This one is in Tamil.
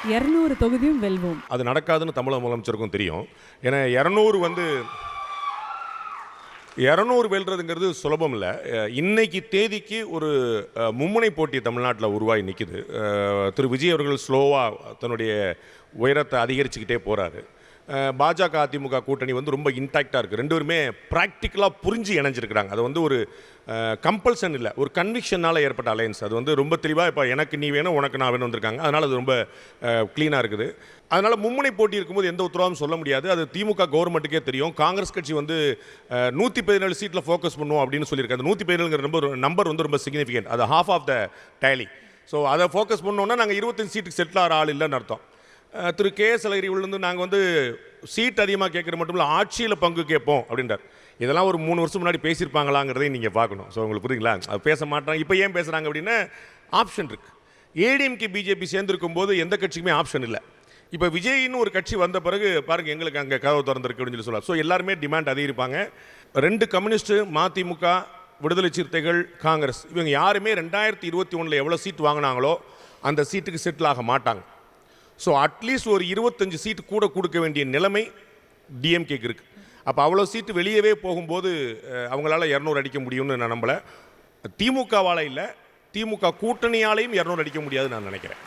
200 தொகுதியும் வெல்வோம். அது நடக்காதுன்னு தமிழக முதலமைச்சருக்கும் தெரியும். ஏன்னா 200 வெல்றதுங்கிறது சுலபம் இல்லை. இன்னைக்கு தேதிக்கு ஒரு மும்முனை போட்டி தமிழ்நாட்டில் உருவாகி நிற்குது. திரு விஜய் அவர்கள் ஸ்லோவாக தன்னுடைய உயரத்தை அதிகரிச்சுக்கிட்டே போகிறாரு. பாஜக அதிமுக கூட்டணி வந்து ரொம்ப இன்டாக்டாக இருக்குது. ரெண்டு பேருமே ப்ராக்டிக்கலாக புரிஞ்சு இணைஞ்சிருக்கிறாங்க. அது வந்து ஒரு கம்பல்சன் இல்லை, ஒரு கன்விக்ஷனால் ஏற்பட்ட அலையன்ஸ். அது வந்து ரொம்ப தெளிவாக இப்போ எனக்கு நீ வேணும் உனக்கு நான் வேணும் வந்திருக்காங்க. அதனால் அது ரொம்ப க்ளீனாக இருக்குது. அதனால் மும்முனை போட்டி இருக்கும்போது எந்த உத்தரவாதம் சொல்ல முடியாது. அது திமுக கவர்மெண்ட்டுக்கே தெரியும். காங்கிரஸ் கட்சி வந்து 117 சீட்டில் ஃபோக்கஸ் பண்ணுவோம் அப்படின்னு சொல்லியிருக்காங்க. 117ங்கிற நம்பர் வந்து ரொம்ப சிக்னிஃபிகண்ட். அது half of the tally. So அதை ஃபோக்கஸ் பண்ணோன்னா நாங்கள் 25 சீட்டுக்கு செட்டில் ஆகிற ஆள் இல்லைன்னு அர்த்தம். திரு கே.எஸ். அழகிரி உள்ளேருந்து நாங்கள் வந்து சீட் அதிகமாக கேட்குற மட்டும் இல்லை, ஆட்சியில் பங்கு கேட்போம் அப்படின்றார். இதெல்லாம் ஒரு 3 வருஷம் முன்னாடி பேசியிருப்பாங்களாங்கிறதையும் நீங்கள் பார்க்கணும். ஸோ உங்களுக்கு புரியுங்களா? அது பேச மாட்டாங்க. இப்போ ஏன் பேசுகிறாங்க அப்படின்னா ஆப்ஷன் இருக்குது. ஏடிஎம்கே பிஜேபி சேர்ந்துருக்கும் போது எந்த கட்சிக்குமே ஆப்ஷன் இல்லை. இப்போ விஜய்னு ஒரு கட்சி வந்த பிறகு பாருங்கள் எங்களுக்கு அங்கே கதவு திறந்திருக்கு அப்படின்னு சொல்லலாம். ஸோ எல்லாருமே டிமாண்ட் அதிகரிப்பாங்க. 2 கம்யூனிஸ்ட்டு, மதிமுக, விடுதலை சிறுத்தைகள், காங்கிரஸ், இவங்க யாருமே 2021 எவ்வளோ சீட் வாங்கினாங்களோ அந்த சீட்டுக்கு செட்டில் ஆக மாட்டாங்க. ஸோ அட்லீஸ்ட் ஒரு 25 சீட்டு கூட கொடுக்க வேண்டிய நிலைமை டிஎம்கேக்கு இருக்குது. அப்போ அவ்வளோ சீட்டு வெளியவே போகும்போது அவங்களால 200 அடிக்க முடியும்னு நான் நம்பலை. திமுகவால் இல்லை, திமுக கூட்டணியாலையும் 200 அடிக்க முடியாதுன்னு நான் நினைக்கிறேன்.